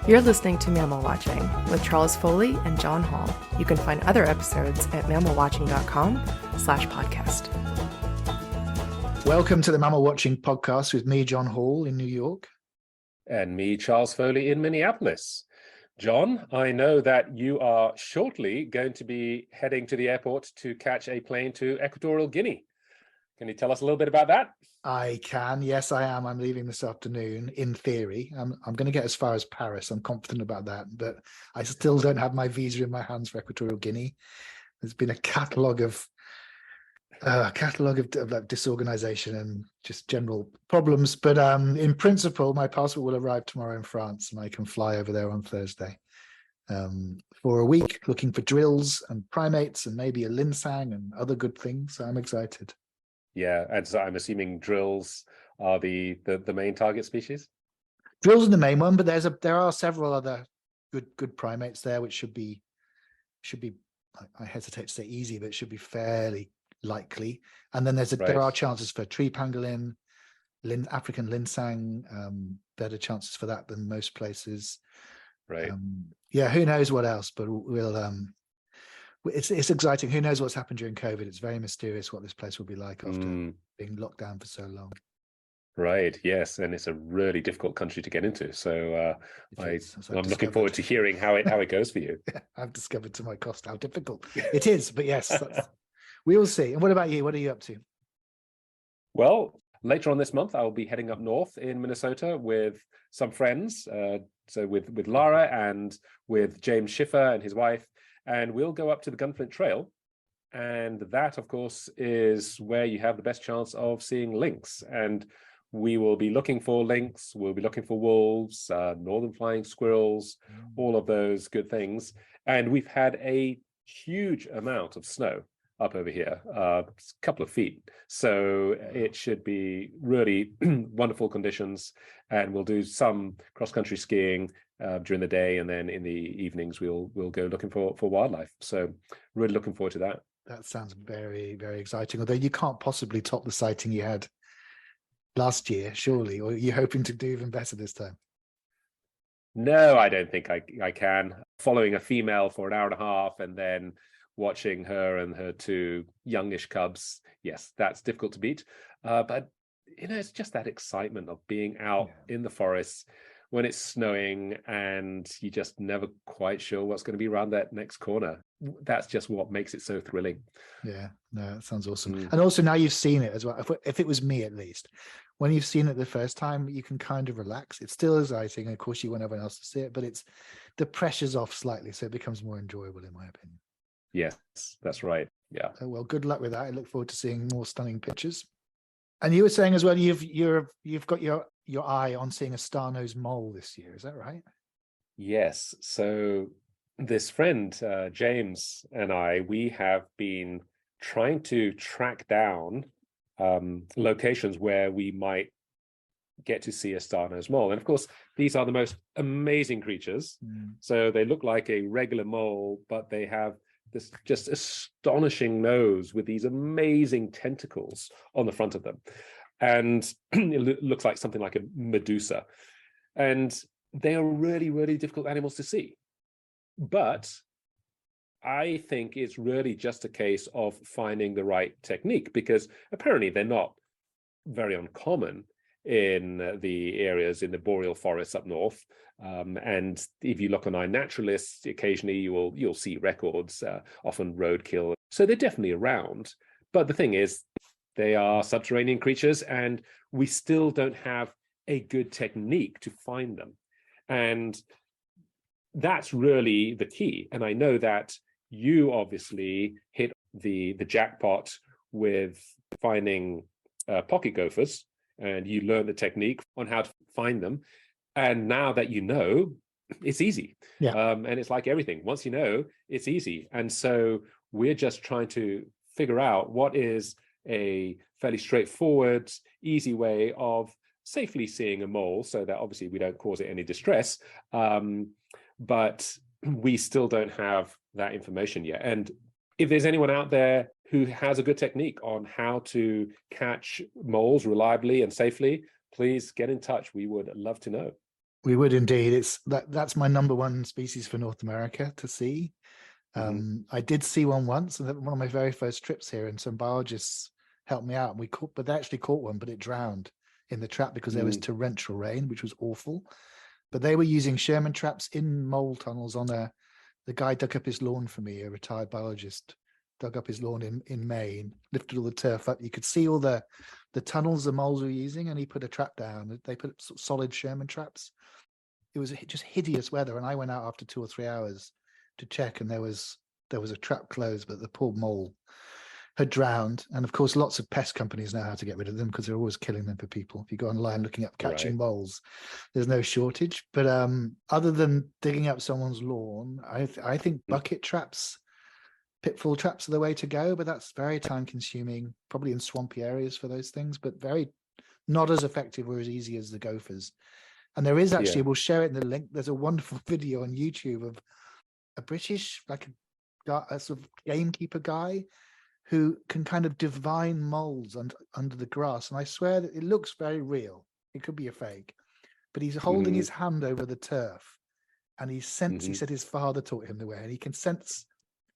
You're listening to Mammal Watching with Charles Foley and John Hall. You can find other episodes at mammalwatching.com/podcast. Welcome to the Mammal Watching podcast with me, John Hall, in New York. And me, Charles Foley, in Minneapolis. John, I know that you are shortly going to be heading to the airport to catch a plane to Equatorial Guinea. Can you tell us a little bit about that? I can. Yes, I am. I'm leaving this afternoon, in theory. I'm going to get as far as Paris. I'm confident about that. But I still don't have my visa in my hands for Equatorial Guinea. There's been a catalogue of like disorganization and just general problems. But in principle, my passport will arrive tomorrow in France and I can fly over there on Thursday for a week looking for drills and primates and maybe a linsang and other good things. So I'm excited. Yeah, and so I'm assuming drills are the main target species? Drills are the main one, but there are several other good primates there, which should be I hesitate to say easy, but it should be fairly likely. And then there are chances for tree pangolin, African linsang, better chances for that than most places. Right. Who knows what else, but we'll it's exciting. Who knows what's happened during COVID? It's very mysterious what this place will be like after being locked down for so long. Right. Yes, and it's a really difficult country to get into. So I'm looking forward to hearing how it goes for you. I've discovered to my cost how difficult it is. But yes, we will see. And what about you? What are you up to? Well, later on this month, I'll be heading up north in Minnesota with some friends. So with Lara and with James Schiffer and his wife. And we'll go up to the Gunflint Trail. And that, of course, is where you have the best chance of seeing lynx. And we will be looking for lynx. We'll be looking for wolves, northern flying squirrels, all of those good things. And we've had a huge amount of snow up over here, a couple of feet. So it should be really wonderful conditions. And we'll do some cross-country skiing during the day, and then in the evenings we'll go looking for wildlife. So really looking forward to that. That sounds very, very exciting. Although you can't possibly top the sighting you had last year, surely, or are you hoping to do even better this time? No, I don't think I can. Following a female for an hour and a half and then watching her and her two youngish cubs, yes, that's difficult to beat. But it's just that excitement of being out in the forest when it's snowing and you just never quite sure what's going to be around that next corner. That's just what makes it so thrilling. Yeah, no, that sounds awesome. And also now you've seen it as well. If it was me, at least, when you've seen it the first time, you can kind of relax. It's still exciting. And of course, you want everyone else to see it, but the pressure's off slightly. So it becomes more enjoyable, in my opinion. Yes, that's right. Yeah. So, well, good luck with that. I look forward to seeing more stunning pictures. And you were saying as well, you've got your eye on seeing a star-nosed mole this year. Is that right? Yes. So this friend, James, and we have been trying to track down locations where we might get to see a star-nosed mole. And of course, these are the most amazing creatures. So they look like a regular mole, but they have this just astonishing nose with these amazing tentacles on the front of them. And it looks like something like a Medusa. And they are really, really difficult animals to see. But I think it's really just a case of finding the right technique, because apparently they're not very uncommon in the areas in the boreal forests up north. And if you look on iNaturalist, occasionally you'll see records, often roadkill. So they're definitely around. But the thing is, they are subterranean creatures, and we still don't have a good technique to find them. And that's really the key. And I know that you obviously hit the jackpot with finding pocket gophers, and you learn the technique on how to find them. And now that you know, it's easy. And it's like everything. Once you know, it's easy. And so we're just trying to figure out what is a fairly straightforward, easy way of safely seeing a mole, so that obviously we don't cause it any distress. But we still don't have that information yet. And if there's anyone out there who has a good technique on how to catch moles reliably and safely, please get in touch. We would love to know. We would indeed. That's my number one species for North America to see. I did see one once, and one of my very first trips here, and some biologists helped me out. And they actually caught one, but it drowned in the trap because there was torrential rain, which was awful. But they were using Sherman traps in mole tunnels on the guy dug up his lawn for me, a retired biologist, dug up his lawn in May and lifted all the turf up. You could see all the tunnels the moles were using, and he put a trap down. They put solid Sherman traps. It was just hideous weather, and I went out after 2 or 3 hours to check, and there was a trap closed, but the poor mole had drowned. And of course, lots of pest companies know how to get rid of them because they're always killing them for people. If you go online looking up catching moles, there's no shortage. But other than digging up someone's lawn, I think bucket traps, pitfall traps are the way to go. But that's very time consuming, probably in swampy areas for those things, but not as effective or as easy as the gophers. And there is actually, we'll share it in the link. There's a wonderful video on YouTube of a British, like a sort of gamekeeper guy who can kind of divine moles under the grass. And I swear that it looks very real. It could be a fake, but he's holding his hand over the turf, and he said his father taught him the way, and he can sense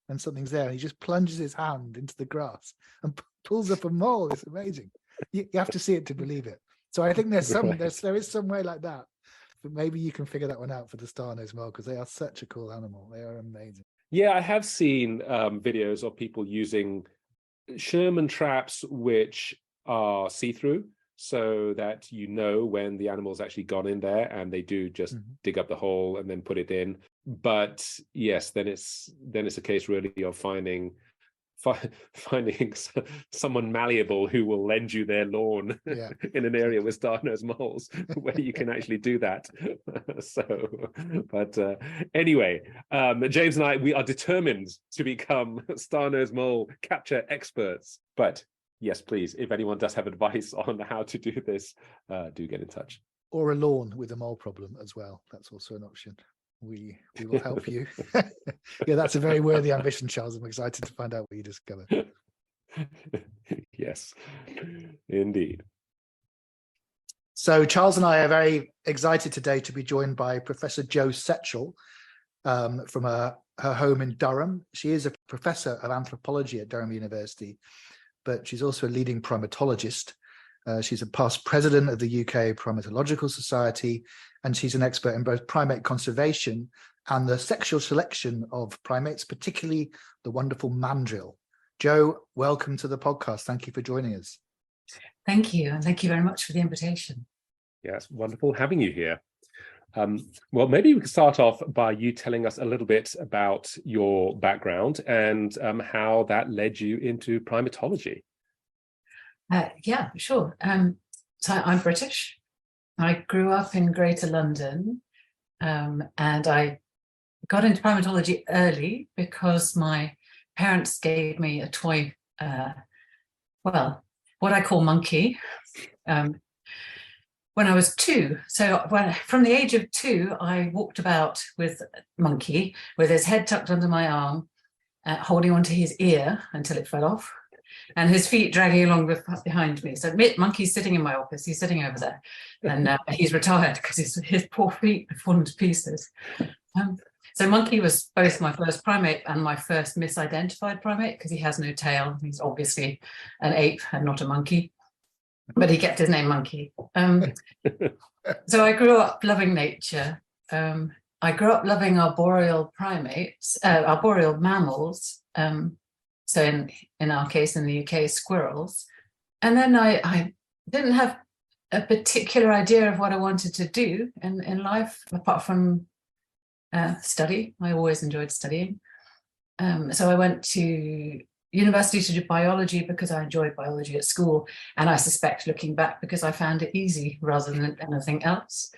when something's there. And he just plunges his hand into the grass and pulls up a mole. It's amazing. You have to see it to believe it. So I think there is some way like that, but maybe you can figure that one out for the star-nosed mole, because they are such a cool animal. They are amazing. Yeah, I have seen videos of people using Sherman traps which are see-through, so that you know when the animal's actually gone in there, and they do just dig up the hole and then put it in. But yes, then it's a case really of finding someone malleable who will lend you their lawn in an area with star-nosed moles where you can actually do that. But anyway, James and I, we are determined to become star-nosed mole capture experts. But yes, please, if anyone does have advice on how to do this, do get in touch. Or a lawn with a mole problem as well. That's also an option. We will help you. Yeah, that's a very worthy ambition, Charles. I'm excited to find out what you discover. Yes, indeed. So Charles and I are very excited today to be joined by Professor Jo Setchell from her home in Durham. She is a professor of anthropology at Durham University, but she's also a leading primatologist. She's a past president of the UK Primatological Society, and she's an expert in both primate conservation and the sexual selection of primates, particularly the wonderful mandrill. Jo, welcome to the podcast. Thank you for joining us. Thank you, and thank you very much for the invitation. Yes, wonderful having you here. Well, maybe we could start off by you telling us a little bit about your background and how that led you into primatology. Yeah, sure. So I'm British. I grew up in Greater London, and I got into primatology early because my parents gave me a toy, what I call monkey, when I was 2. So from the age of 2, I walked about with monkey with his head tucked under my arm, holding onto his ear until it fell off, and his feet dragging along behind me. So monkey's sitting in my office. He's sitting over there, and he's retired because his poor feet have fallen to pieces. So monkey was both my first primate and my first misidentified primate, because he has no tail. He's obviously an ape and not a monkey, but he kept his name Monkey. So I grew up loving nature. I grew up loving arboreal mammals. So in our case, in the UK, squirrels. And then I didn't have a particular idea of what I wanted to do in life, apart from study. I always enjoyed studying. So I went to university to do biology because I enjoyed biology at school. And I suspect, looking back, because I found it easy rather than anything else.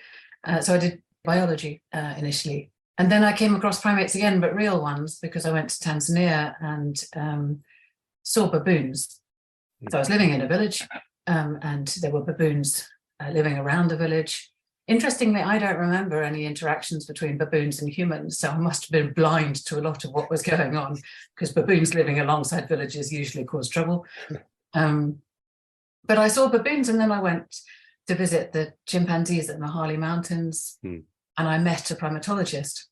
So I did biology initially. And then I came across primates again, but real ones, because I went to Tanzania and saw baboons. So I was living in a village, and there were baboons living around the village. Interestingly, I don't remember any interactions between baboons and humans, so I must have been blind to a lot of what was going on, because baboons living alongside villages usually cause trouble. But I saw baboons, and then I went to visit the chimpanzees at the Mahali Mountains, and I met a primatologist.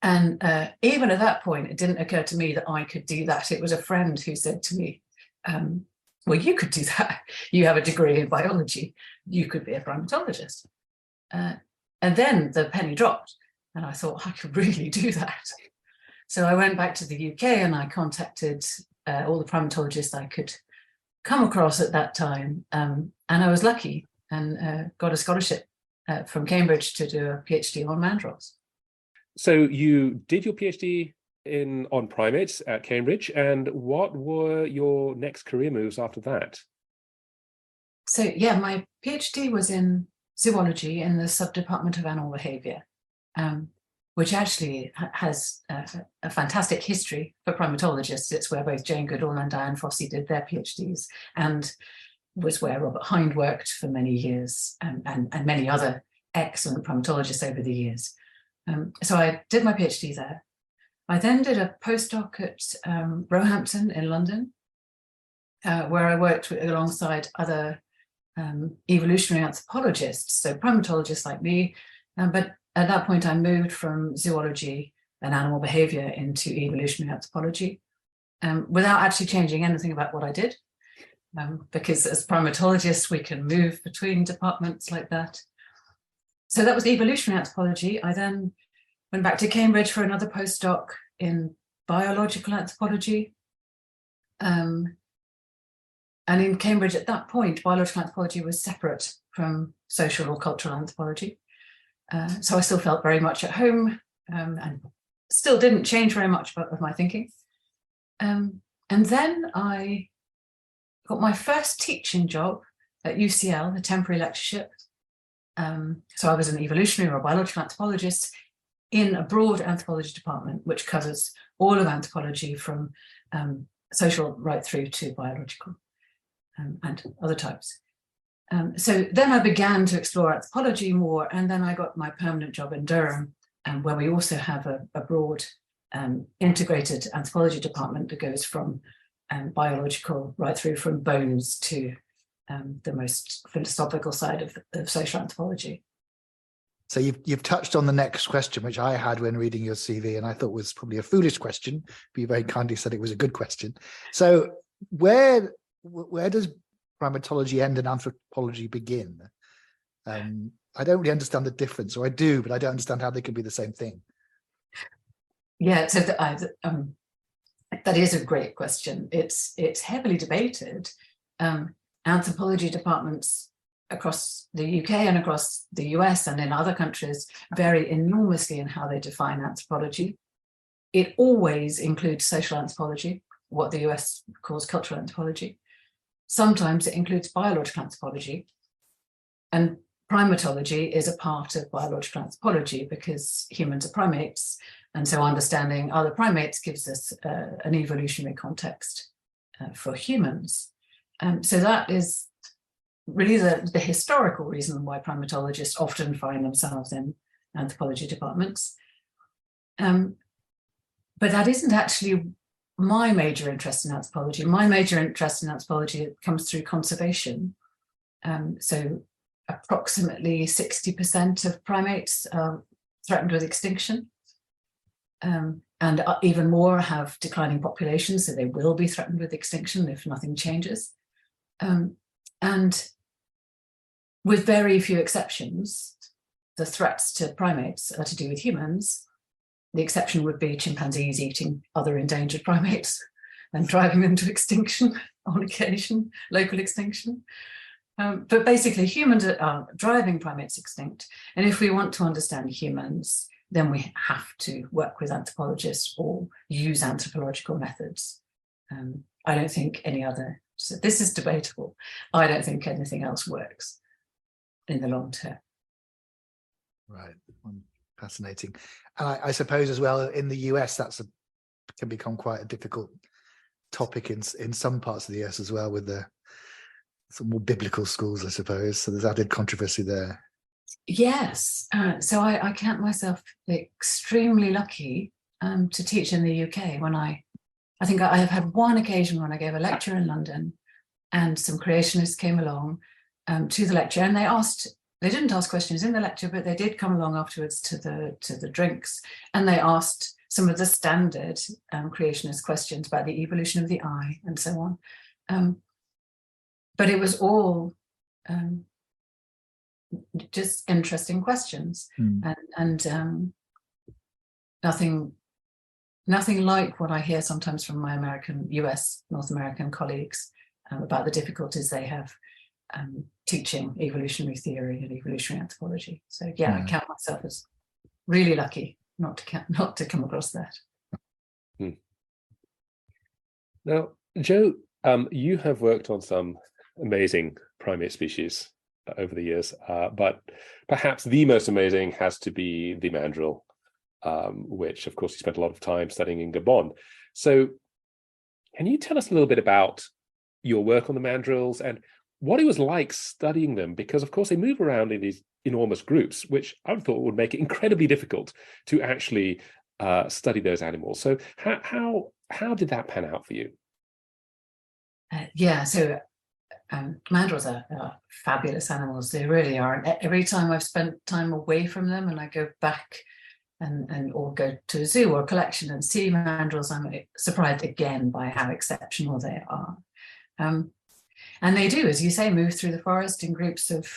And even at that point, it didn't occur to me that I could do that. It was a friend who said to me, well, you could do that. You have a degree in biology. You could be a primatologist. And then the penny dropped, and I thought I could really do that. So I went back to the UK and I contacted all the primatologists I could come across at that time. And I was lucky and got a scholarship from Cambridge to do a PhD on mandrills. So you did your PhD on primates at Cambridge, and what were your next career moves after that? So yeah, my PhD was in zoology in the subdepartment of animal behavior, which actually has a fantastic history for primatologists. It's where both Jane Goodall and Diane Fossey did their PhDs, and was where Robert Hind worked for many years, and many other excellent primatologists over the years. So I did my PhD there. I then did a postdoc at Roehampton in London, where I worked alongside other evolutionary anthropologists, so primatologists like me. But at that point, I moved from zoology and animal behavior into evolutionary anthropology, without actually changing anything about what I did, because as primatologists, we can move between departments like that. So that was evolutionary anthropology. I then went back to Cambridge for another postdoc in biological anthropology. And in Cambridge at that point, biological anthropology was separate from social or cultural anthropology. So I still felt very much at home, and still didn't change very much of my thinking. And then I got my first teaching job at UCL, a temporary lectureship. So I was an evolutionary or biological anthropologist in a broad anthropology department, which covers all of anthropology from social right through to biological and other types. So then I began to explore anthropology more, and then I got my permanent job in Durham, where we also have a broad integrated anthropology department that goes from biological right through from bones to the most philosophical side of social anthropology. So you've touched on the next question, which I had when reading your CV, and I thought was probably a foolish question, but you very kindly said it was a good question. So where does primatology end and anthropology begin? I don't really understand the difference, or I do, but I don't understand how they can be the same thing. Yeah, so that is a great question. It's heavily debated. Anthropology departments across the UK and across the US and in other countries vary enormously in how they define anthropology. It always includes social anthropology, what the US calls cultural anthropology. Sometimes it includes biological anthropology, and primatology is a part of biological anthropology because humans are primates, and so understanding other primates gives us an evolutionary context for humans. So that is really the historical reason why primatologists often find themselves in anthropology departments. But that isn't actually my major interest in anthropology. My major interest in anthropology comes through conservation. So approximately 60% of primates are threatened with extinction. And even more have declining populations, so they will be threatened with extinction if nothing changes. And with very few exceptions, the threats to primates are to do with humans. The exception would be chimpanzees eating other endangered primates and driving them to extinction on occasion, local extinction. But basically, humans are driving primates extinct. And if we want to understand humans, then we have to work with anthropologists or use anthropological methods. I don't think any other, so this is debatable. I don't think anything else works in the long term. Right. Fascinating. And I suppose as well in the US, can become quite a difficult topic in some parts of the US as well, with some more biblical schools, I suppose. So there's added controversy there. Yes. So I count myself extremely lucky to teach in the UK. When I think I have had one occasion when I gave a lecture in London and some creationists came along to the lecture, and they didn't ask questions in the lecture, but they did come along afterwards to the drinks, and they asked some of the standard creationist questions about the evolution of the eye and so on. But it was all just interesting questions, and nothing like what I hear sometimes from my North American colleagues about the difficulties they have teaching evolutionary theory and evolutionary anthropology. So I count myself as really lucky not to come across that. Now, Jo, you have worked on some amazing primate species over the years, but perhaps the most amazing has to be the mandrill, which, of course, you spent a lot of time studying in Gabon. So can you tell us a little bit about your work on the mandrills and what it was like studying them? Because, of course, they move around in these enormous groups, which I thought would make it incredibly difficult to actually study those animals. So how did that pan out for you? So mandrills are fabulous animals. They really are. And every time I've spent time away from them and I go back and or go to a zoo or a collection and see mandrills, I'm surprised again by how exceptional they are. And they do, as you say, move through the forest in groups of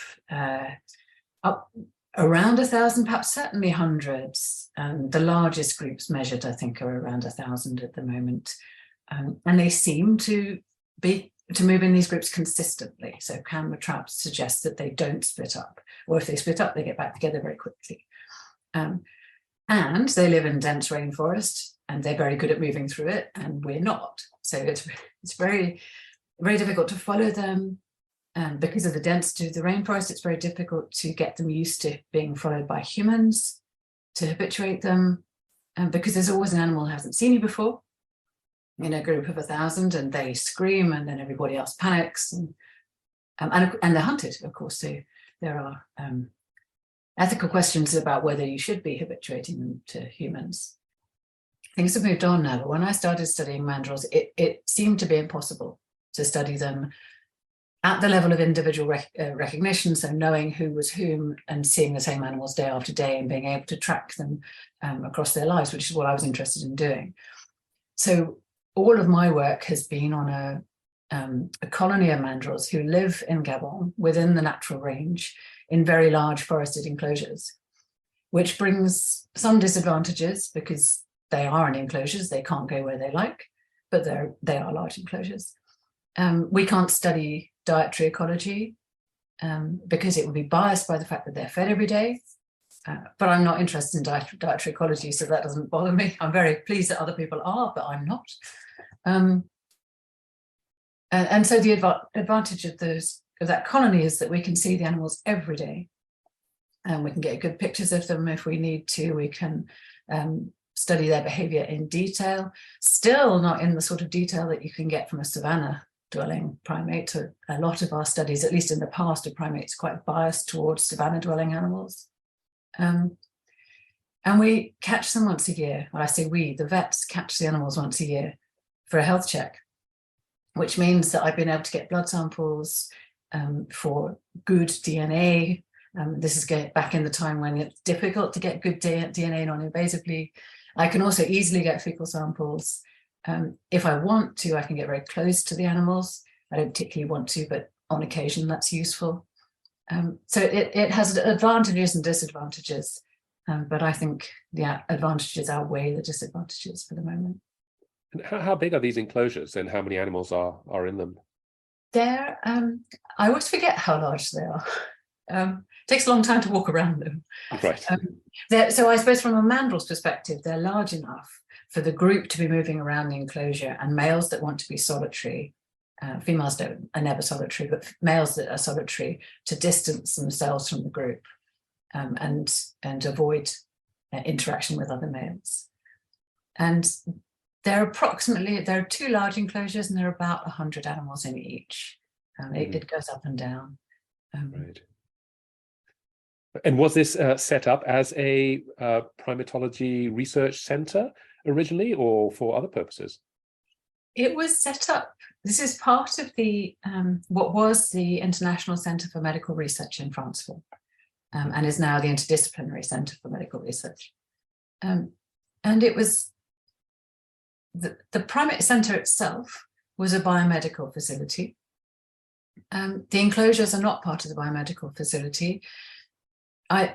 up around 1,000, perhaps certainly hundreds. The largest groups measured, I think, are around 1,000 at the moment. And they seem to move in these groups consistently. So camera traps suggest that they don't split up, or if they split up, they get back together very quickly. And they live in dense rainforest, and they're very good at moving through it, and we're not. So it's very, very difficult to follow them. Because of the density of the rainforest, it's very difficult to get them used to being followed by humans, to habituate them, because there's always an animal who hasn't seen you before in a group of 1,000, and they scream, and then everybody else panics, and they're hunted, of course. So there are ethical questions about whether you should be habituating them to humans. Things have moved on now, but when I started studying mandrills, it seemed to be impossible to study them at the level of individual recognition, so knowing who was whom and seeing the same animals day after day and being able to track them across their lives, which is what I was interested in doing. So all of my work has been on a colony of mandrills who live in Gabon within the natural range in very large forested enclosures, which brings some disadvantages because they are in enclosures, they can't go where they like, but they are large enclosures. We can't study dietary ecology because it would be biased by the fact that they're fed every day. But I'm not interested in dietary ecology, so that doesn't bother me. I'm very pleased that other people are, but I'm not. And so the advantage of that colony is that we can see the animals every day, and we can get good pictures of them if we need to. We can study their behavior in detail, still not in the sort of detail that you can get from a savanna dwelling primate. A lot of our studies, at least in the past, of primates quite biased towards savanna dwelling animals. And we catch them once a year. Well, I say we, the vets catch the animals once a year for a health check, which means that I've been able to get blood samples for good DNA. This is back in the time when it's difficult to get good DNA non-invasively. I can also easily get fecal samples. If I want to, I can get very close to the animals. I don't particularly want to, but on occasion that's useful. So it has advantages and disadvantages, but I think the advantages outweigh the disadvantages for the moment. And how big are these enclosures, and how many animals are in them? I always forget how large they are. It takes a long time to walk around them. Right. So I suppose from a mandrill's perspective, they're large enough for the group to be moving around the enclosure, and males that want to be solitary, females are never solitary, but males that are solitary, to distance themselves from the group and avoid interaction with other males. And there are two large enclosures, and there are about 100 animals in each. It goes up and down. Right. And was this set up as a primatology research center originally, or for other purposes? It was set up. This is part of the what was the International Centre for Medical Research in Franceville, and is now the Interdisciplinary Centre for Medical Research. And it was the primate centre itself was a biomedical facility. The enclosures are not part of the biomedical facility.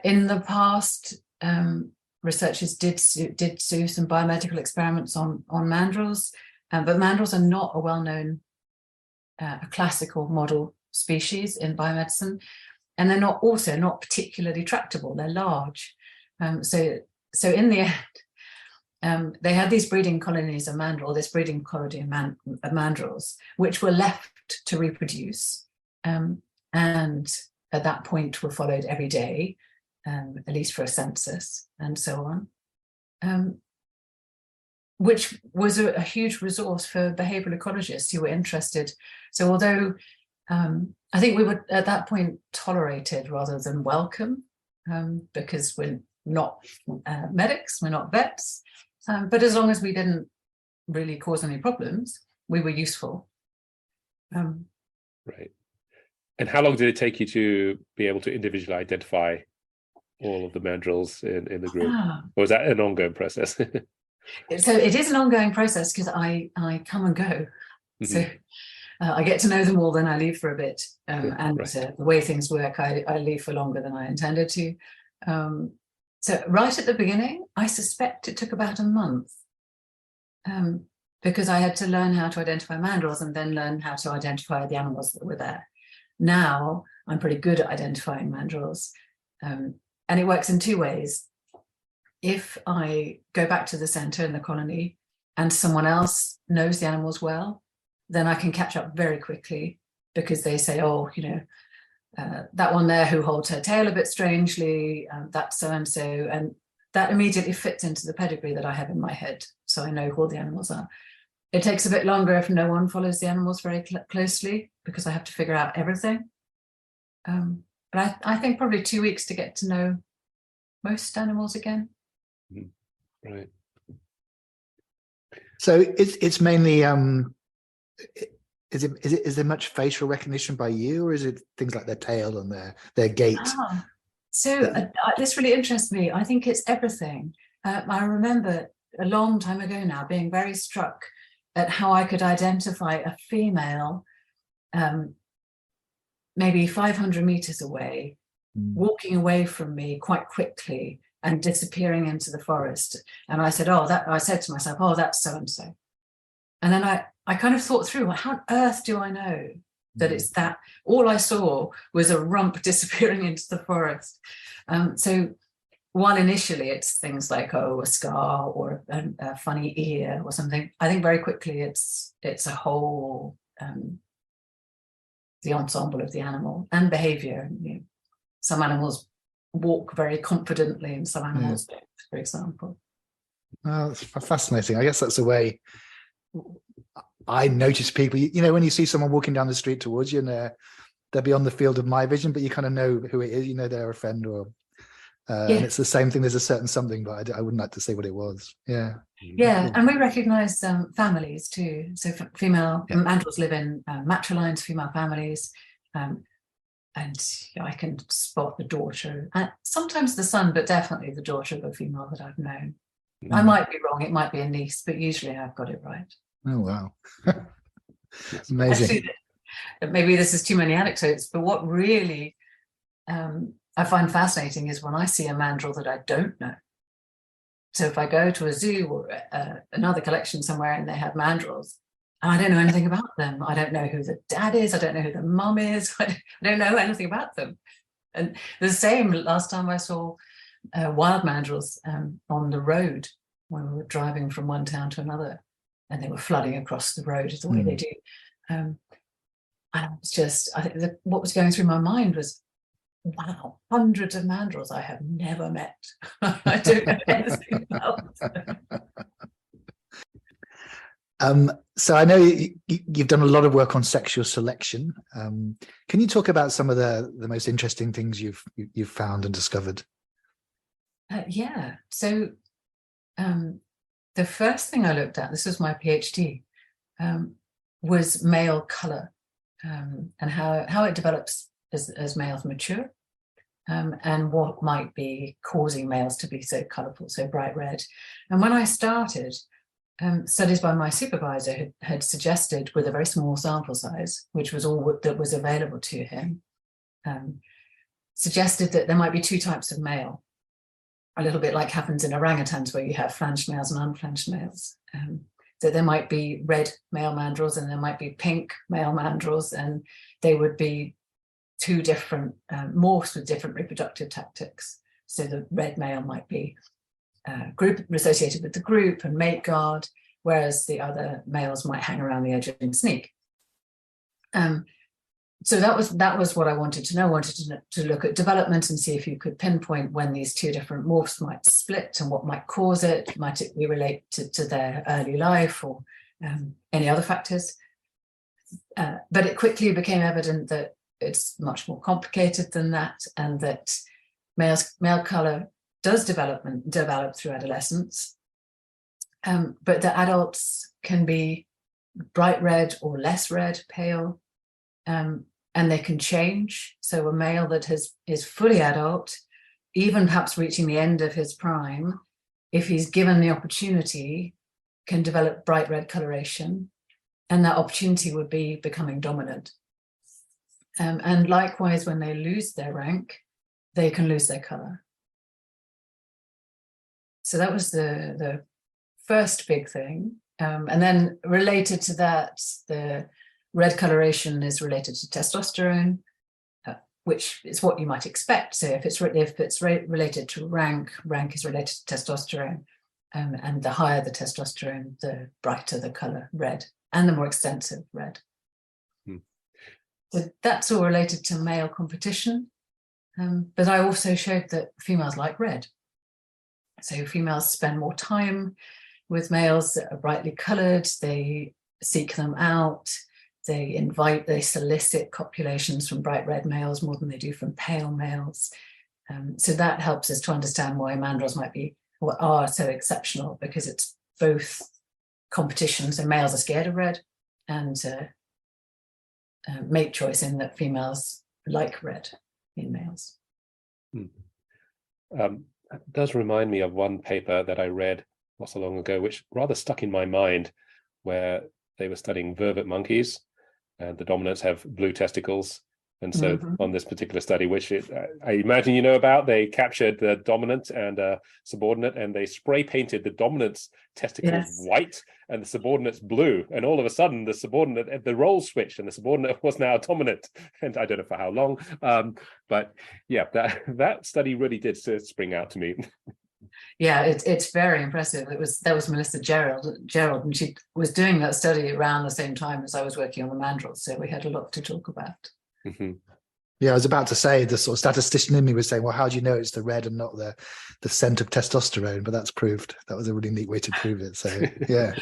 In the past, researchers did do some biomedical experiments on mandrills, but mandrills are not a well-known, a classical model species in biomedicine, and they're not particularly tractable. They're large, so in the end, they had these breeding colonies of mandrill, this breeding colony of mandrills, which were left to reproduce, and at that point were followed every day, at least for a census and so on, which was a huge resource for behavioral ecologists who were interested. So although I think we were at that point tolerated rather than welcome, because we're not medics, we're not vets, but as long as we didn't really cause any problems, we were useful. Right. And how long did it take you to be able to individually identify all of the mandrills in the group? Or was that an ongoing process? So it is an ongoing process because I come and go. Mm-hmm. So I get to know them all, then I leave for a bit. And right. The way things work, I leave for longer than I intended to. So right at the beginning, I suspect it took about a month, because I had to learn how to identify mandrills and then learn how to identify the animals that were there. Now I'm pretty good at identifying mandrills, and it works in two ways. If I go back to the centre in the colony and someone else knows the animals well, then I can catch up very quickly, because they say, oh, that one there who holds her tail a bit strangely, that's so-and-so, and that immediately fits into the pedigree that I have in my head, so I know who all the animals are. It takes a bit longer if no one follows the animals very closely, because I have to figure out everything. But I think probably 2 weeks to get to know most animals again. Right. So it's mainly is there much facial recognition by you, or is it things like their tail and their gait? This really interests me. I think it's everything. I remember a long time ago now being very struck at how I could identify a female maybe 500 meters away, walking away from me quite quickly and disappearing into the forest. And I said, I said to myself, oh, that's so-and-so. And then I kind of thought through, well, how on earth do I know that it's that? All I saw was a rump disappearing into the forest. So while initially it's things like, a scar or a funny ear or something, I think very quickly it's a whole, the ensemble of the animal and behavior. Some animals walk very confidently and some animals don't, for example. Well, it's fascinating. I guess that's the way I notice people. When you see someone walking down the street towards you and they're beyond the field of my vision, but you kind of know who it is, they're a friend or and it's the same thing. There's a certain something, but I wouldn't like to say what it was. Yeah, and we recognize families too. So female mandrills live in matrilines, female families, and I can spot the daughter, sometimes the son, but definitely the daughter of a female that I've known. I might be wrong, it might be a niece, but usually I've got it right. Oh wow. Amazing. Actually, maybe this is too many anecdotes, but what really I find fascinating is when I see a mandrill that I don't know. So if I go to a zoo or another collection somewhere and they have mandrills, and I don't know anything about them, I don't know who the dad is, I don't know who the mum is, I don't know anything about them. And the same last time I saw wild mandrills on the road when we were driving from one town to another, and they were flooding across the road the way they do. And I was just, I think what was going through my mind was, wow, hundreds of mandrills I have never met. I don't know anything about them. So I know you've done a lot of work on sexual selection. Can you talk about some of the most interesting things you've found and discovered? So the first thing I looked at, this was my PhD, was male color, and how it develops as males mature, and what might be causing males to be so colorful, so bright red. And when I started, studies by my supervisor had suggested, with a very small sample size, which was all that was available to him, suggested that there might be two types of male, a little bit like happens in orangutans, where you have flanged males and unflanged males. That there might be red male mandrills and there might be pink male mandrills, and they would be two different morphs with different reproductive tactics. So the red male might be group associated with the group and mate guard, whereas the other males might hang around the edge and sneak. So that was what I wanted to know. I wanted to look at development and see if you could pinpoint when these two different morphs might split and what might cause it. Might it be related to their early life or any other factors? But it quickly became evident that it's much more complicated than that, and that male color does develop through adolescence, but the adults can be bright red or less red, pale, and they can change. So a male that is fully adult, even perhaps reaching the end of his prime, if he's given the opportunity, can develop bright red coloration, and that opportunity would be becoming dominant. And likewise, when they lose their rank, they can lose their color. So that was the first big thing. And then related to that, the red coloration is related to testosterone, which is what you might expect. So if it's related to rank is related to testosterone. And the higher the testosterone, the brighter the color red, and the more extensive red. So that's all related to male competition. But I also showed that females like red. So females spend more time with males that are brightly colored. They seek them out. They solicit copulations from bright red males more than they do from pale males. So that helps us to understand why mandrills are so exceptional, because it's both competition. So males are scared of red, and mate choice, in that females like red in males. It does remind me of one paper that I read not so long ago, which rather stuck in my mind, where they were studying vervet monkeys, and the dominants have blue testicles. And so on this particular study, which I imagine you know about, they captured the dominant and subordinate, and they spray painted the dominant's testicles white and the subordinate's blue. And all of a sudden, the role switched, and the subordinate was now dominant. And I don't know for how long. But yeah, that study really did spring out to me. Yeah, it's very impressive. That was Melissa Gerald, and she was doing that study around the same time as I was working on the mandrills. So we had a lot to talk about. Yeah, I was about to say, the sort of statistician in me was saying, well, how do you know it's the red and not the scent of testosterone? But that's proved. That was a really neat way to prove it. So yeah.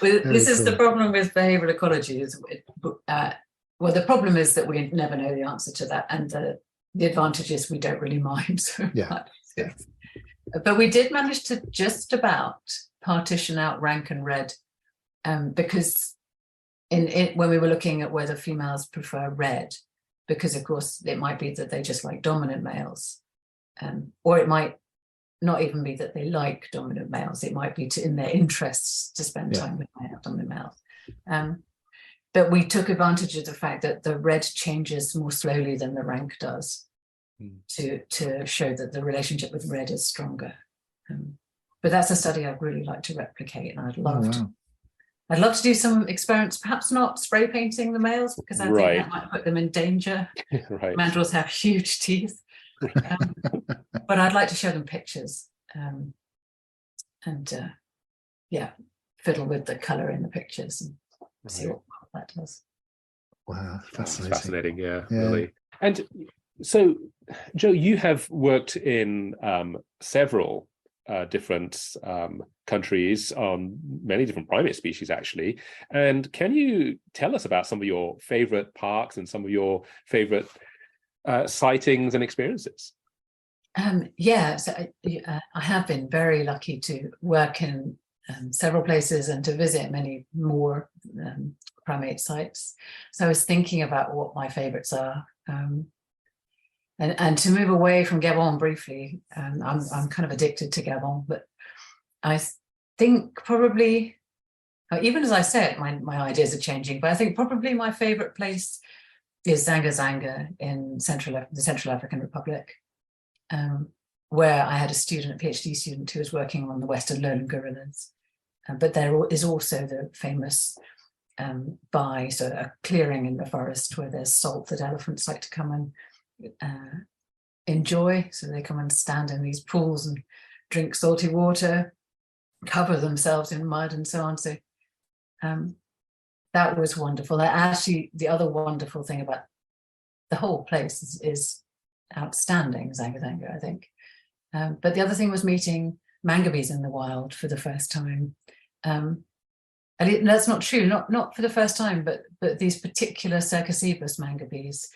Well, this is the problem with behavioral ecology. The problem is that we never know the answer to that, and the advantage is we don't really mind so much. Yeah. But we did manage to just about partition out rank and red, because when we were looking at whether females prefer red, because of course it might be that they just like dominant males, or it might not even be that they like dominant males. It might be in their interests to spend time with dominant males. But we took advantage of the fact that the red changes more slowly than the rank does, to show that the relationship with red is stronger. But that's a study I'd really like to replicate, and I'd love to do some experiments, perhaps not spray painting the males, because I think that might put them in danger. Mandrills have huge teeth. But I'd like to show them pictures, and fiddle with the color in the pictures and see what that does. Wow, fascinating. That's fascinating, yeah, really. And so, Joe, you have worked in several different countries on many different primate species, actually. And can you tell us about some of your favorite parks and some of your favorite sightings and experiences? So I have been very lucky to work in several places and to visit many more primate sites. So I was thinking about what my favorites are. And to move away from Gabon briefly, I'm kind of addicted to Gabon, but I think probably, even as I say it, my ideas are changing, but I think probably my favorite place is Zanga Zanga in the Central African Republic, where I had a PhD student who was working on the Western lowland gorillas. But there is also the famous Bai, so a clearing in the forest where there's salt that elephants like to come and enjoy. So they come and stand in these pools and drink salty water, cover themselves in mud and so on. So that was wonderful. Actually, the other wonderful thing about the whole place is outstanding, Zanga Zanga, I think. But the other thing was meeting mangabees in the wild for the first time. And that's not true, not for the first time, but these particular Cercocebus mangabees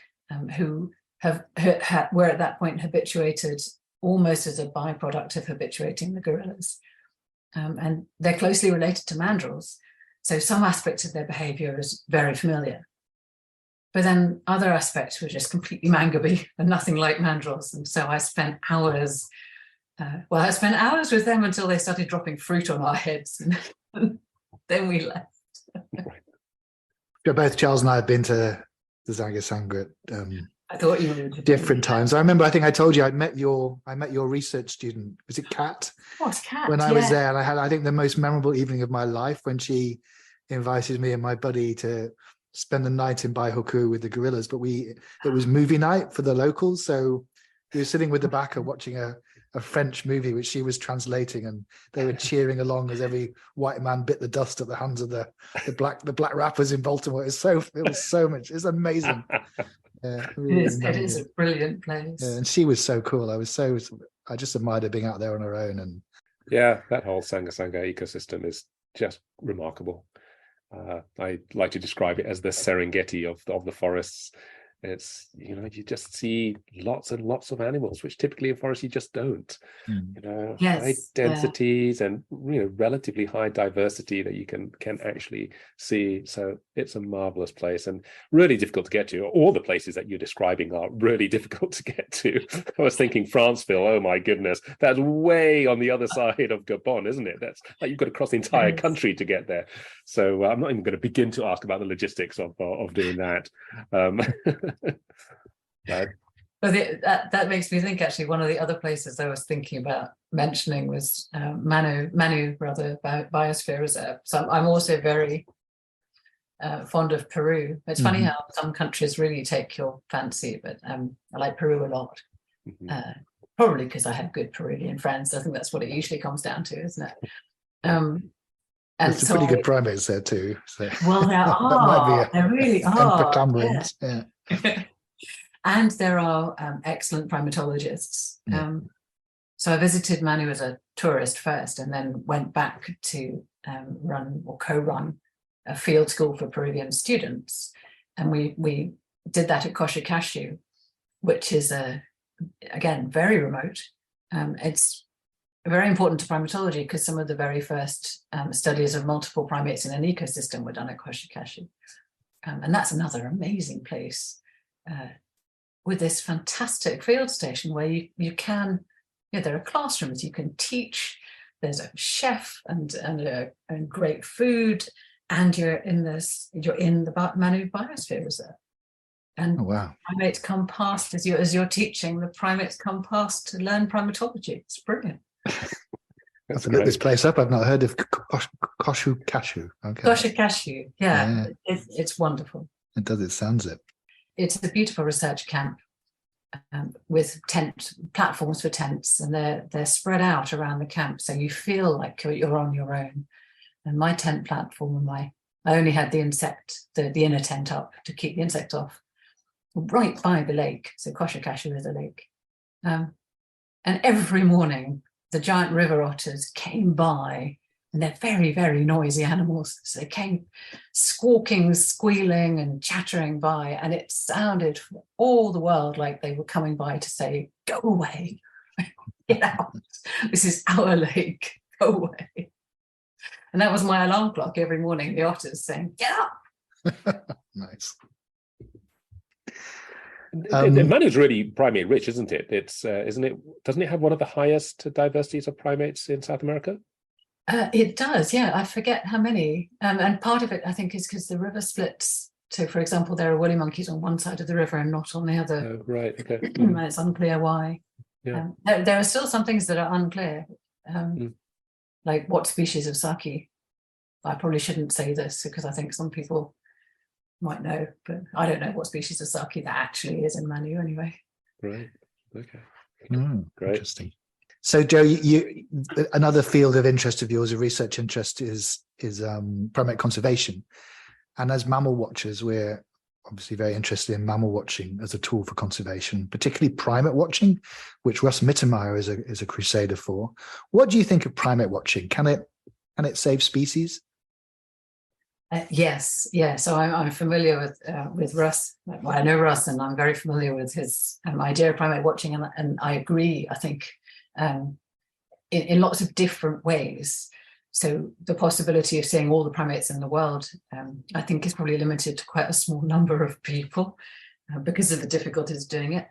who were at that point habituated almost as a byproduct of habituating the gorillas. And they're closely related to mandrills. So some aspects of their behavior is very familiar. But then other aspects were just completely mangabey and nothing like mandrills. And so I spent hours, with them until they started dropping fruit on our heads. And then we left. Both Charles and I have been to the Zanga Zanga I thought you would. Different times. I remember, I think I told you I met your research student. Was it Kat? Oh, it's Kat. When I was there, and I had, I think, the most memorable evening of my life when she invited me and my buddy to spend the night in Baihuku with the gorillas. But it was movie night for the locals, so we were sitting with the backer watching a French movie which she was translating, and they were cheering along as every white man bit the dust at the hands of the black rappers in Baltimore. It was so much. It's amazing. Yeah, really it is a brilliant place. Yeah, and she was so cool. I just admired her being out there on her own. And yeah, that whole Zanga Zanga ecosystem is just remarkable. I like to describe it as the Serengeti of the forests. It's, you just see lots and lots of animals, which typically in forests you just don't. Yes, high densities and relatively high diversity that you can actually see. So it's a marvelous place and really difficult to get to. All the places that you're describing are really difficult to get to. I was thinking Franceville, oh my goodness, that's way on the other side of Gabon, isn't it? That's like you've got to cross the entire country to get there. So I'm not even going to begin to ask about the logistics of doing that. But that makes me think, actually, one of the other places I was thinking about mentioning was Manu Biosphere Reserve. So I'm also very fond of Peru. It's funny how some countries really take your fancy, but I like Peru a lot. Probably because I have good Peruvian friends. I think that's what it usually comes down to, isn't it? And there's some pretty good primates there too. So. Well, there are. There really are. Yeah. And there are excellent primatologists. So I visited Manu as a tourist first, and then went back to run or co-run a field school for Peruvian students. And we did that at Coshicashu, which is again very remote. It's very important to primatology because some of the very first studies of multiple primates in an ecosystem were done at Coshicashu. And that's another amazing place with this fantastic field station where you can, there are classrooms, you can teach, there's a chef and great food, and you're in the Manu Biosphere Reserve. And primates come past as you're teaching, the primates come past to learn primatology. It's brilliant. I have to look this place up. I've not heard of Coshicashu. Okay. Coshicashu, yeah. It's wonderful. It does. It sounds it. It's a beautiful research camp with platforms for tents, and they're spread out around the camp, so you feel like you're on your own. And my tent platform, I only had the inner tent up to keep the insect off, right by the lake. So Coshicashu is a lake, and every morning the giant river otters came by. And they're very, very noisy animals. So they came squawking, squealing, and chattering by. And it sounded for all the world like they were coming by to say, go away, get out. This is our lake, go away. And that was my alarm clock every morning, the otters saying, get up. Nice. Manu's really primate rich, isn't it? It's isn't it? Doesn't it have one of the highest diversities of primates in South America? It does, yeah. I forget how many. And part of it, I think, is because the river splits. So, for example, there are woolly monkeys on one side of the river and not on the other. Oh, right. Okay. It's unclear why. Yeah. There are still some things that are unclear, like what species of saki. I probably shouldn't say this because I think some people might know, but I don't know what species of saki that actually is in Manu anyway. Right. Okay. Great. Interesting. So, Joe, you another field of interest of yours, a research interest, is primate conservation. And as mammal watchers, we're obviously very interested in mammal watching as a tool for conservation, particularly primate watching, which Russ Mittermeier is a crusader for. What do you think of primate watching? Can it save species? Yes. So I'm familiar with Russ. Well, I know Russ, and I'm very familiar with his idea of primate watching, and I agree. I think in lots of different ways. So the possibility of seeing all the primates in the world, I think, is probably limited to quite a small number of people because of the difficulties of doing it.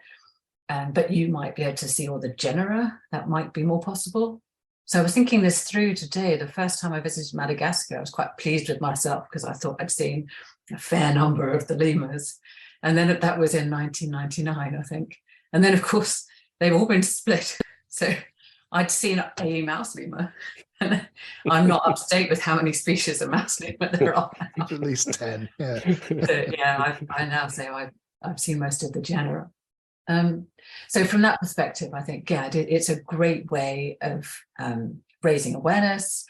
But you might be able to see all the genera. That might be more possible. So I was thinking this through today. The first time I visited Madagascar, I was quite pleased with myself because I thought I'd seen a fair number of the lemurs. And then that was in 1999, I think. And then, of course, they've all been split. So I'd seen a mouse lemur. And I'm not up to date with how many species of mouse lemur there are now. At least 10. Yeah. So, yeah, I now say I've seen most of the genera. So from that perspective, I think, yeah, it's a great way of raising awareness,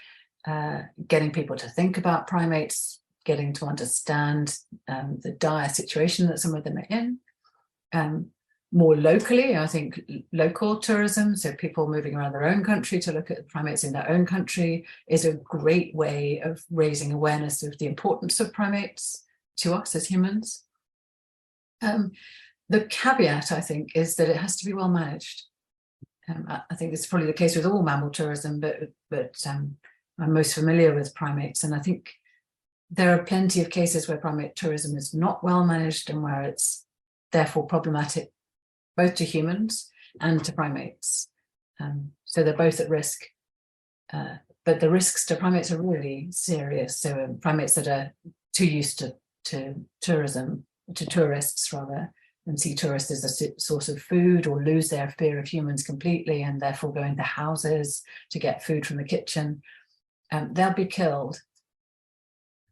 getting people to think about primates, getting to understand the dire situation that some of them are in. More locally, I think local tourism, so people moving around their own country to look at the primates in their own country, is a great way of raising awareness of the importance of primates to us as humans. The caveat, I think, is that it has to be well managed. I think this is probably the case with all mammal tourism, but I'm most familiar with primates, and I think there are plenty of cases where primate tourism is not well managed and where it's therefore problematic both to humans and to primates. So they're both at risk, but the risks to primates are really serious. So primates that are too used to tourism, to tourists rather, and see tourists as a source of food, or lose their fear of humans completely and therefore go into houses to get food from the kitchen, they'll be killed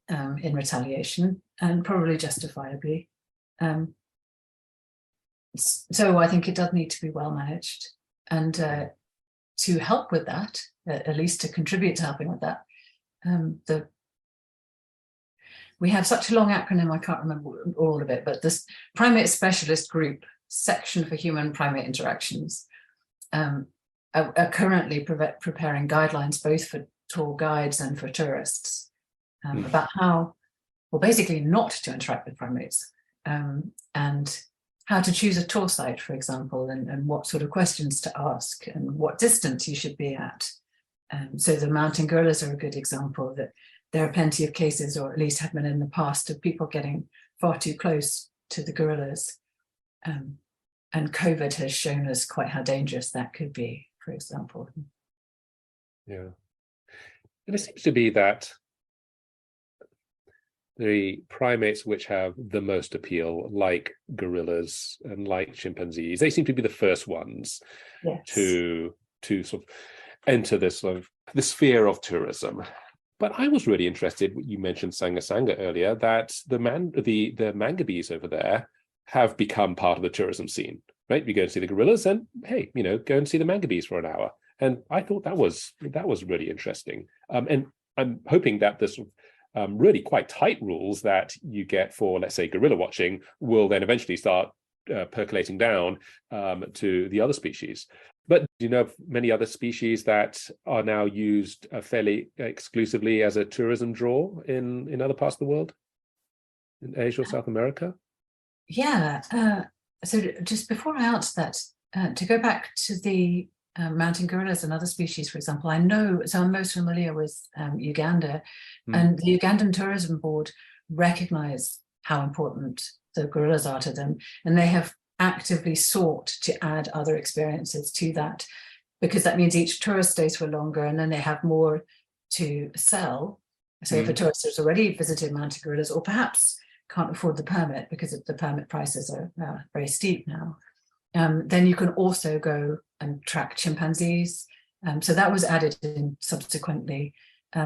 in retaliation, and probably justifiably. So I think it does need to be well managed, and to help with that, at least to contribute to helping with that, we have such a long acronym, I can't remember all of it, but this Primate Specialist Group, Section for Human Primate Interactions, are currently preparing guidelines both for tour guides and for tourists about how, well, basically not to interact with primates, and how to choose a tour site, for example, and what sort of questions to ask and what distance you should be at. So the mountain gorillas are a good example that there are plenty of cases, or at least have been in the past, of people getting far too close to the gorillas. And COVID has shown us quite how dangerous that could be, for example. Yeah. And it seems to be that the primates which have the most appeal, like gorillas and like chimpanzees, they seem to be the first ones to sort of enter this sort of the sphere of tourism. But I was really interested, you mentioned Sanga earlier, that the mangabees over there have become part of the tourism scene, right? We go and see the gorillas and, hey, go and see the mangabees for an hour. And I thought that was really interesting. And I'm hoping that this really quite tight rules that you get for, let's say, gorilla watching will then eventually start percolating down to the other species. But do you know of many other species that are now used fairly exclusively as a tourism draw in other parts of the world, in Asia or South America? Yeah. So just before I answer that, to go back to the mountain gorillas and other species, for example. I know, so I'm most familiar with Uganda, and the Ugandan Tourism Board recognize how important the gorillas are to them, and they have actively sought to add other experiences to that, because that means each tourist stays for longer, and then they have more to sell. So if a tourist has already visited mountain gorillas, or perhaps can't afford the permit because the permit prices are very steep now, then you can also go and track chimpanzees. So that was added in subsequently.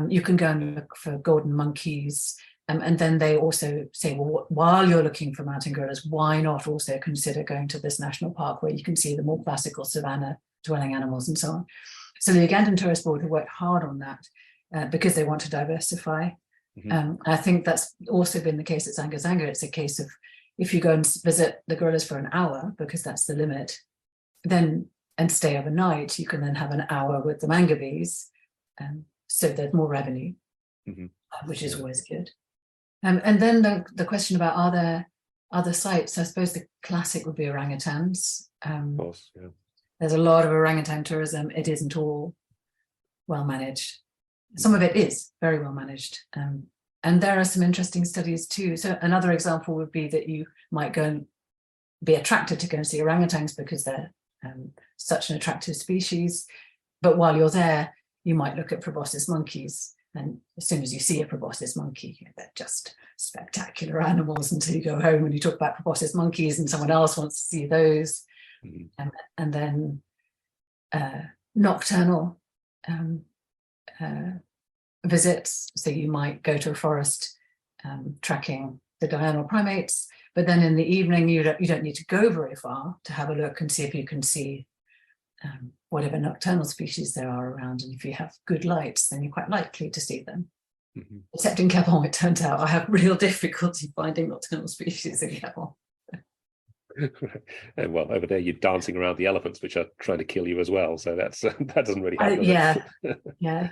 You can go and look for golden monkeys. And then they also say, well, while you're looking for mountain gorillas, why not also consider going to this national park where you can see the more classical savanna dwelling animals and so on. So the Ugandan Tourist Board have worked hard on that because they want to diversify. I think that's also been the case at Zanga Zanga. It's a case of, if you go and visit the gorillas for an hour, because that's the limit, then and stay overnight, you can then have an hour with the manga bees. So there's more revenue, which is always good. And then the question about, are there other sites? I suppose the classic would be orangutans. Of course, yeah. There's a lot of orangutan tourism. It isn't all well managed. Some of it is very well managed. And there are some interesting studies too. So another example would be that you might go and be attracted to go and see orangutans because they're such an attractive species. But while you're there, you might look at proboscis monkeys. And as soon as you see a proboscis monkey, they're just spectacular animals until you go home and you talk about proboscis monkeys and someone else wants to see those. And then nocturnal visits. So you might go to a forest tracking the diurnal primates, but then in the evening you don't need to go very far to have a look and see if you can see whatever nocturnal species there are around. And if you have good lights, then you're quite likely to see them. Except in Gabon, it turns out I have real difficulty finding nocturnal species in Gabon. And well, over there you're dancing around the elephants, which are trying to kill you as well. So that's that doesn't really happen. Yeah.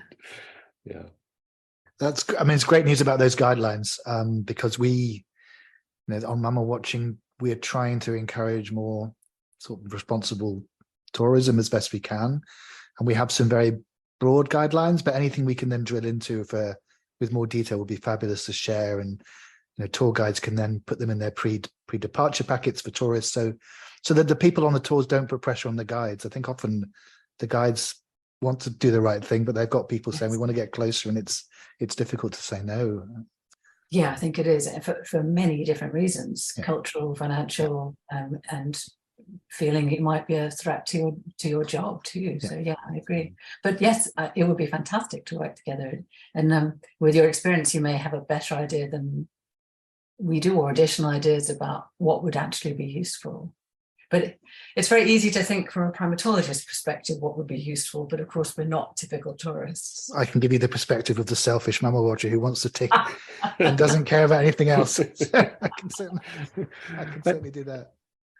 That's, I mean, it's great news about those guidelines, because we, on Mama Watching, we're trying to encourage more sort of responsible tourism as best we can, and we have some very broad guidelines. But anything we can then drill into with more detail would be fabulous to share, and tour guides can then put them in their pre-departure packets for tourists, so that the people on the tours don't put pressure on the guides. I think often the guides want to do the right thing, but they've got people saying we want to get closer, and it's difficult to say no. Yeah, I think it is for many different reasons: cultural, financial, and feeling it might be a threat to your job too. So yeah, I agree. But yes, it would be fantastic to work together. And with your experience, you may have a better idea than we do, or additional ideas about what would actually be useful. But it's very easy to think from a primatologist perspective what would be useful, but of course we're not typical tourists. I can give you the perspective of the selfish mammal watcher who wants to tick and doesn't care about anything else. I can certainly do that.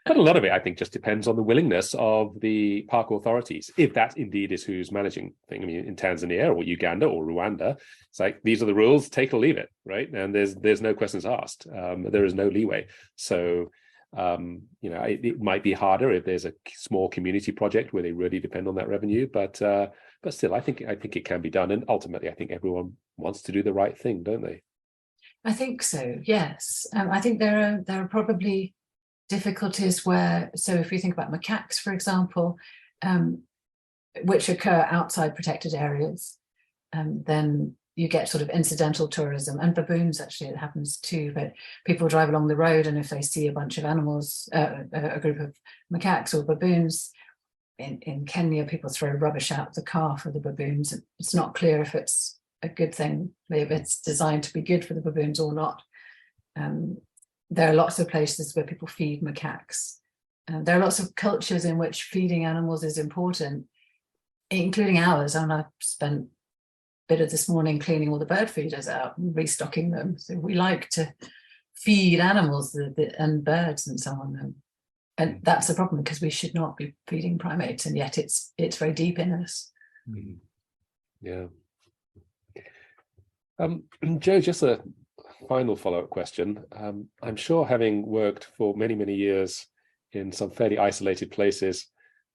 But a lot of it, I think, just depends on the willingness of the park authorities, if that indeed is who's managing things. I mean, in Tanzania or Uganda or Rwanda, it's like, these are the rules, take or leave it, right? And there's no questions asked. There is no leeway. So, it might be harder if there's a small community project where they really depend on that revenue. But still, I think it can be done. And ultimately, I think everyone wants to do the right thing, don't they? I think so, yes. I think there are probably difficulties where, so if you think about macaques, for example, which occur outside protected areas, then you get sort of incidental tourism, and baboons, actually, it happens too. But people drive along the road, and if they see a bunch of animals, a group of macaques or baboons, in Kenya, people throw rubbish out the car for the baboons. It's not clear if it's a good thing, if it's designed to be good for the baboons or not. There are lots of places where people feed macaques. There are lots of cultures in which feeding animals is important, including ours. And I've spent a bit of this morning cleaning all the bird feeders out and restocking them. So we like to feed animals and birds and so on. And that's the problem, because we should not be feeding primates, and yet it's very deep in us. Yeah. Joe, just a final follow-up question. I'm sure, having worked for many, many years in some fairly isolated places,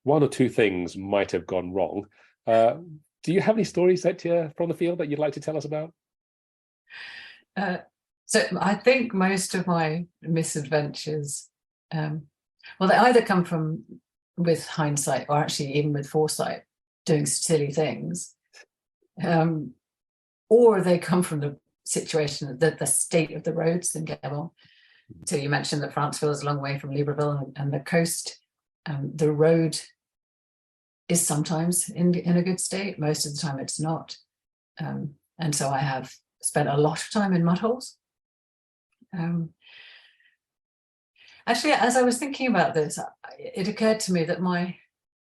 one or two things might have gone wrong. Do you have any stories from the field that you'd like to tell us about? So I think most of my misadventures, well, they either come from with hindsight or actually even with foresight, doing silly things, or they come from the situation, the state of the roads in Gabon. So you mentioned that Franceville is a long way from Libreville and the coast. The road is sometimes in a good state. Most of the time it's not. And so I have spent a lot of time in mud holes. Actually, as I was thinking about this, it occurred to me that my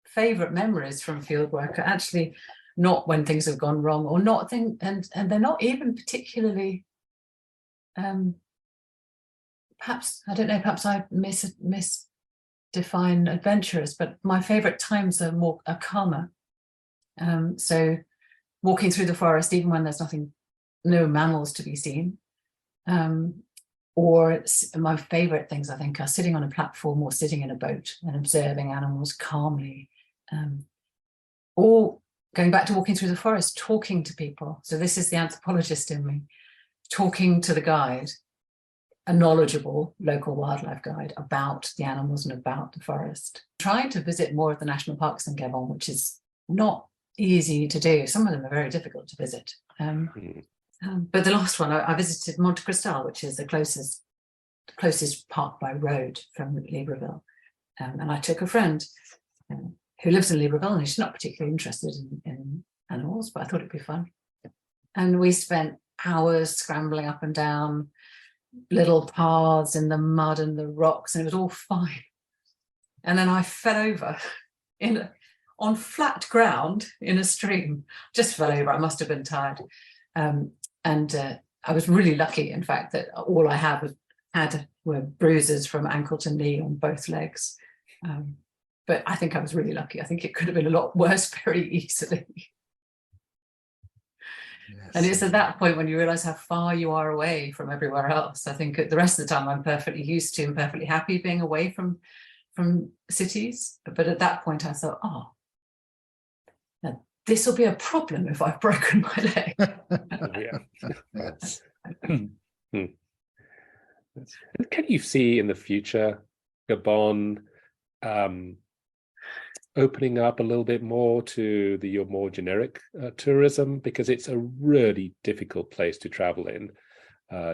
favorite memories from fieldwork are actually not when things have gone wrong, or not and they're not even particularly, perhaps, I don't know, perhaps I misdefine adventurous, but my favorite times are calmer. So walking through the forest, even when there's no mammals to be seen, or my favorite things, I think, are sitting on a platform or sitting in a boat and observing animals calmly, or going back to walking through the forest, talking to people. So this is the anthropologist in me, talking to the guide, a knowledgeable local wildlife guide, about the animals and about the forest. Trying to visit more of the national parks in Gabon, which is not easy to do. Some of them are very difficult to visit. But the last one, I visited Monte Cristal, which is the closest park by road from Libreville. And I took a friend who lives in Libreville, and she's not particularly interested in animals, but I thought it'd be fun. And we spent hours scrambling up and down little paths in the mud and the rocks, and it was all fine. And then I fell over on flat ground in a stream. Just fell over. I must have been tired. And I was really lucky, in fact, that all I had were bruises from ankle to knee on both legs. But I think I was really lucky. I think it could have been a lot worse very easily. Yes. And it's at that point when you realize how far you are away from everywhere else. I think the rest of the time I'm perfectly used to and perfectly happy being away from cities. But at that point I thought, this will be a problem if I've broken my leg. Yes. Can you see in the future Gabon opening up a little bit more to your more generic tourism, because it's a really difficult place to travel in,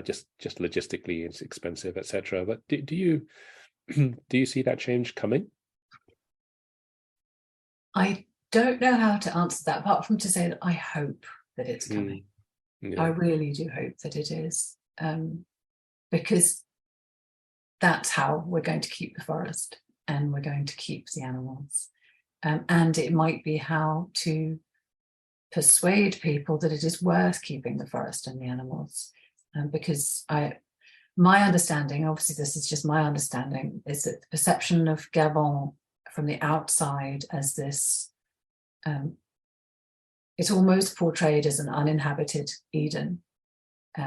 just logistically, it's expensive, etc. But do you see that change coming? I don't know how to answer that, apart from to say that I hope that it's coming. Yeah. I really do hope that it is, because that's how we're going to keep the forest, and we're going to keep the animals. And it might be how to persuade people that it is worth keeping the forest and the animals. Because my understanding, obviously this is just my understanding, is that the perception of Gabon from the outside as this, it's almost portrayed as an uninhabited Eden,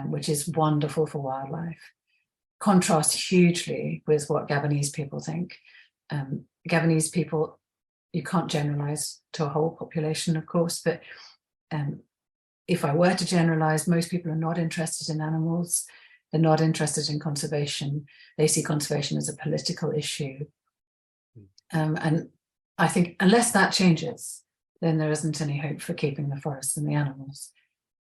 which is wonderful for wildlife. Contrasts hugely with what Gabonese people think. Gabonese people, you can't generalize to a whole population, of course, but if I were to generalize, most people are not interested in animals. They're not interested in conservation. They see conservation as a political issue. And I think unless that changes, then there isn't any hope for keeping the forests and the animals.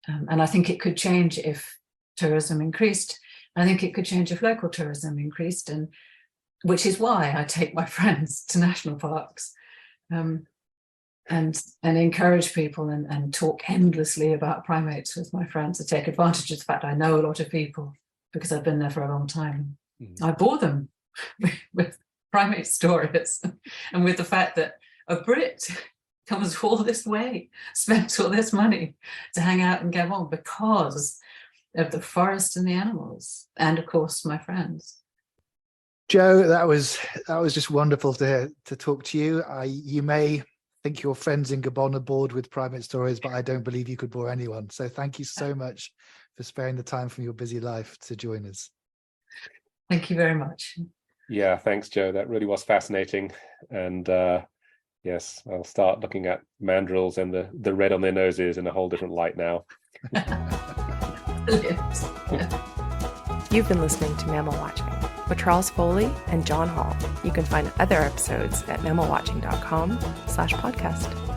And I think it could change if tourism increased. I think it could change if local tourism increased, and which is why I take my friends to national parks. And encourage people and talk endlessly about primates with my friends, to take advantage of the fact I know a lot of people because I've been there for a long time. I bore them with primate stories and with the fact that a Brit comes all this way, spends all this money to hang out in Gabon because of the forest and the animals, and of course my friends. Jo, that was just wonderful to talk to you. You may think your friends in Gabon are bored with primate stories, but I don't believe you could bore anyone. So thank you so much for sparing the time from your busy life to join us. Thank you very much. Yeah, thanks, Jo. That really was fascinating. And Yes, I'll start looking at mandrills and the red on their noses in a whole different light now. Brilliant. You've been listening to Mammal Watching with Charles Foley and John Hall. You can find other episodes at mammalwatching.com/podcast.